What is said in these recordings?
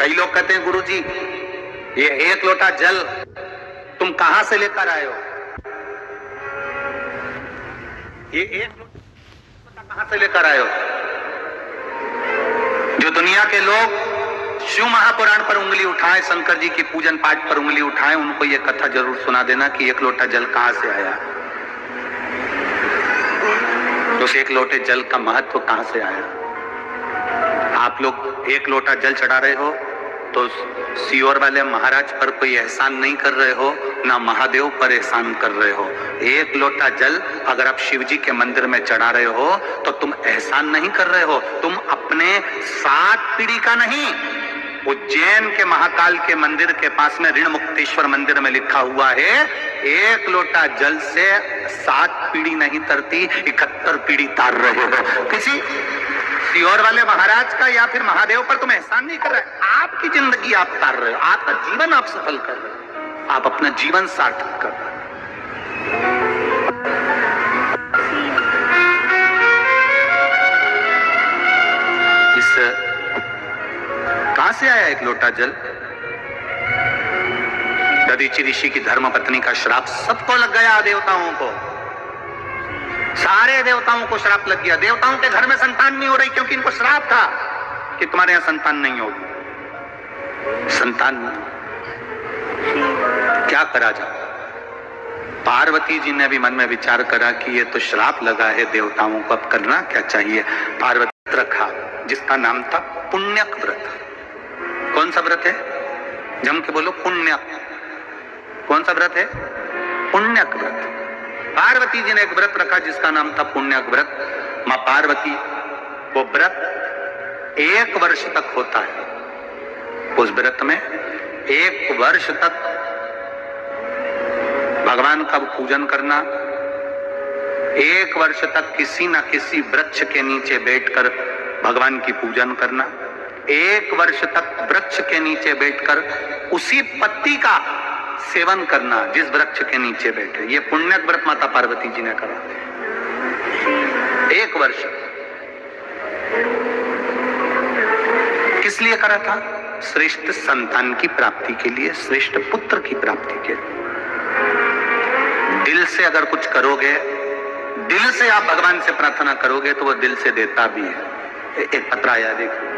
कई लोग कहते हैं गुरुजी ये एक लोटा जल तुम कहां से लेकर आए हो? ये एक लोटा कहां से लेकर आए हो? जो दुनिया के लोग शिव महापुराण पर उंगली उठाए, शंकर जी की पूजन पाठ पर उंगली उठाए, उनको ये कथा जरूर सुना देना कि एक लोटा जल कहां से आया, उस एक लोटे जल का महत्व कहां से आया। आप लोग एक लोटा जल चढ़ा रहे हो तो सीओर वाले महाराज पर कोई एहसान नहीं कर रहे हो, ना महादेव पर एहसान कर रहे हो। एक लोटा जल अगर आप शिव जी के मंदिर में चढ़ा रहे हो तो तुम एहसान नहीं कर रहे हो, तुम अपने 7 पीढ़ी का नहीं। उज्जैन के महाकाल के मंदिर के पास में ऋण मुक्तेश्वर मंदिर में लिखा हुआ है, एक लोटा जल से 7 पीढ़ी नहीं तरती, 71 पीढ़ी तार रहे हो। किसी सीओर वाले महाराज का या फिर महादेव पर तुम एहसान नहीं कर रहे, आपकी जिंदगी आप तार रहे हो, आपका जीवन आप सफल कर रहे हो, आप अपना जीवन सार्थक कर रहे हो। इस कहां से आया एक लोटा जल? दधीचि ऋषि की धर्मपत्नी का श्राप सबको लग गया, देवताओं को, सारे देवताओं को श्राप लग गया। देवताओं के घर में संतान नहीं हो रही क्योंकि इनको श्राप था कि तुम्हारे यहां संतान नहीं होगी। संतान क्या करा जाए? पार्वती जी ने भी मन में विचार करा कि ये तो श्राप लगा है देवताओं को, अब करना क्या चाहिए। पार्वती रखा जिसका नाम था पुण्यक व्रत। कौन सा व्रत है? जम के बोलो, पुण्यक। कौन सा व्रत है? पुण्यक व्रत। पार्वती जी ने एक व्रत रखा जिसका नाम था पुण्यक व्रत। मां पार्वती, वो व्रत 1 वर्ष तक होता है। उस व्रत में 1 वर्ष तक भगवान का पूजन करना, 1 वर्ष तक किसी न किसी वृक्ष के नीचे बैठकर भगवान की पूजन करना, 1 वर्ष तक वृक्ष के नीचे बैठकर उसी पत्ती का सेवन करना जिस वृक्ष के नीचे बैठे। ये पुण्यक व्रत माता पार्वती जी ने करा 1 वर्ष। किस लिए करा था? श्रेष्ठ संतान की प्राप्ति के लिए, श्रेष्ठ पुत्र की प्राप्ति के लिए। दिल से अगर कुछ करोगे, दिल से आप भगवान से प्रार्थना करोगे तो वो दिल से देता भी है। एक पत्र आया, देखो।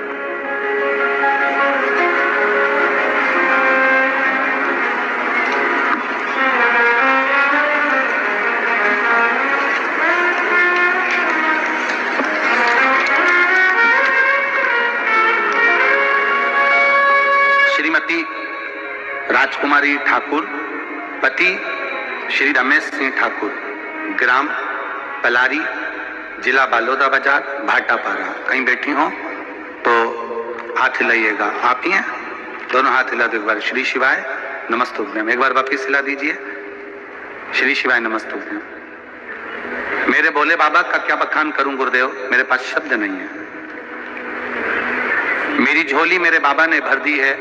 श्रीमती राजकुमारी ठाकुर, पति श्री रमेश सिंह ठाकुर, ग्राम पलारी, जिला बालोदा बाजार, भाटापारा। कहीं बैठी हो तो हाथ हिलाइएगा। आप ही हैं? दोनों हाथ हिला दो एक बार। श्री शिवाय नमस्तुभ्यम। एक बार वापिस हिला दीजिए। श्री शिवाय नमस्तुभ्यम। मेरे भोले बाबा का क्या बखान करूं गुरुदेव, मेरे पास शब्द नहीं है। मेरी झोली मेरे बाबा ने भर दी है।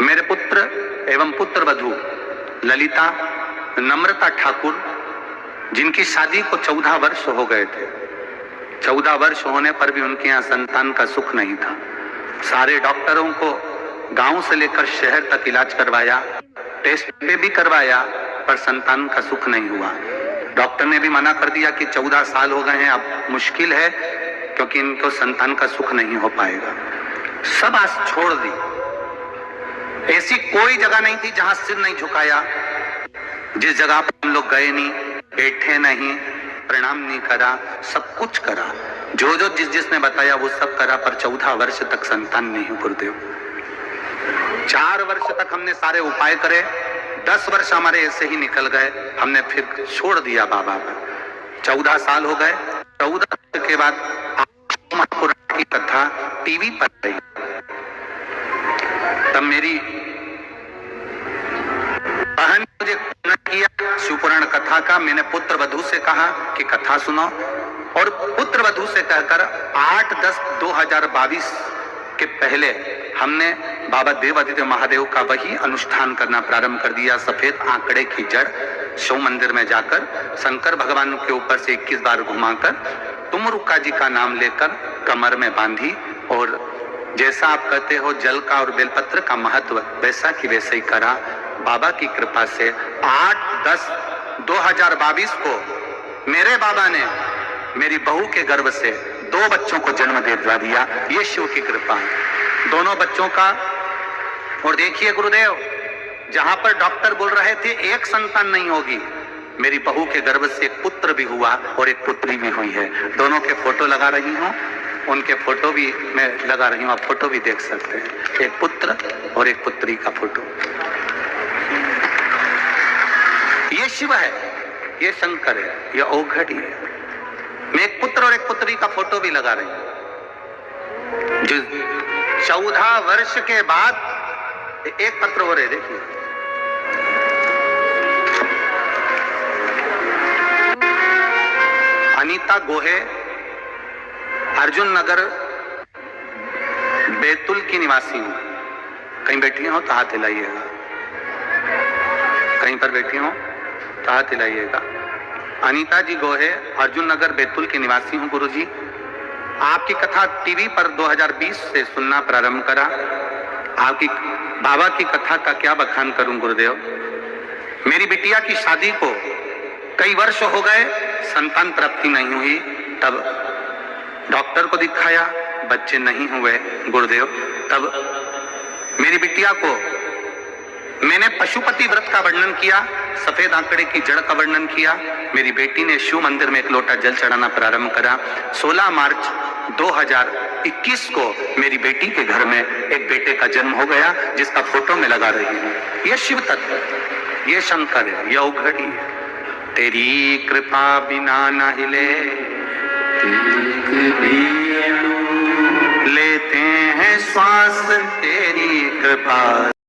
मेरे पुत्र एवं पुत्र वधू ललिता नम्रता ठाकुर, जिनकी शादी को 14 वर्ष हो गए थे, 14 वर्ष होने पर भी उनके यहाँ संतान का सुख नहीं था। सारे डॉक्टरों को गांव से लेकर शहर तक इलाज करवाया, टेस्ट भी करवाया, पर संतान का सुख नहीं हुआ। डॉक्टर ने भी मना कर दिया कि 14 साल हो गए हैं, अब मुश्किल है क्योंकि इनको संतान का सुख नहीं हो पाएगा। सब आस छोड़ दी। ऐसी कोई जगह नहीं थी जहां सिर नहीं झुकाया, जिस जगह पर हम लोग गए नहीं, बैठे नहीं, प्रणाम नहीं करा, सब कुछ करा। जो जो जिसने बताया वो सब करा, पर 14 वर्ष तक संतान नहीं गुरुदेव। 4 वर्ष तक हमने सारे उपाय करे, 10 वर्ष हमारे ऐसे ही निकल गए, हमने फिर छोड़ दिया बाबा पर। 14 साल हो गए। 14 वर्ष के बाद महापुराण की कथा टीवी पर आई। तब मेरी बहन मुझे किया शिवपुराण कथा का। मैंने पुत्र वधू से कहा कि कथा सुनो, और पुत्र वधू से कहकर 8/10/2022 के पहले हमने बाबा देवादित्य महादेव का वही अनुष्ठान करना प्रारंभ कर दिया। सफेद आंकड़े की जड़ शिव मंदिर में जाकर शंकर भगवान के ऊपर से 21 बार घुमाकर तुमरुक्का जी का नाम लेकर कमर में बांधी और जैसा आप कहते हो जल का और बेलपत्र का महत्व, वैसा की वैसे ही करा। बाबा की कृपा से 8/10/2022 को मेरे बाबा ने मेरी बहू के गर्भ से 2 बच्चों को जन्म दे दिया। ये शिव की कृपा है, दोनों बच्चों का। और देखिए गुरुदेव, जहां पर डॉक्टर बोल रहे थे एक संतान नहीं होगी, मेरी बहू के गर्भ से एक पुत्र भी हुआ और एक पुत्री भी हुई है। दोनों के फोटो लगा रही हूँ, उनके फोटो भी मैं लगा रही हूँ, आप फोटो भी देख सकते हैं। एक पुत्र और एक पुत्री का फोटो। ये शिव है, ये शंकर है, ये औघड़ है। मैं एक पुत्र और एक पुत्री का फोटो भी लगा रही हूं, जो 14 वर्ष के बाद एक पत्र हो रहे, देखिए। अनीता गोहे, अर्जुन नगर बैतूल की निवासी हूं। कहीं बैठी हो तो हाथ हिलाइएगा, कहीं पर बैठी हो तो हाथ हिलाइएगा। अनीता जी गोहे, अर्जुन नगर बैतूल के निवासी हूं गुरुजी। आपकी कथा टीवी पर 2020 से सुनना प्रारंभ करा। आपकी बाबा की कथा का क्या बखान करूं गुरुदेव। मेरी बिटिया की शादी को कई वर्ष हो गए, संतान प्राप्ति नहीं हुई। तब डॉक्टर को दिखाया, बच्चे नहीं हुए गुरुदेव। तब मेरी बिटिया को मैंने पशुपति व्रत का वर्णन किया, सफेद आंकड़े की जड़ का वर्णन किया। मेरी बेटी ने शिव मंदिर में एक लोटा जल चढ़ाना प्रारंभ करा। 16 मार्च 2021 को मेरी बेटी के घर में एक बेटे का जन्म हो गया, जिसका फोटो मैं लगा रही हूँ। यह शिव तत्व है, ये शंकर है, यह औघड़ी है। तेरी कृपा बिना न हिले लेते हैं श्वास, तेरी कृपा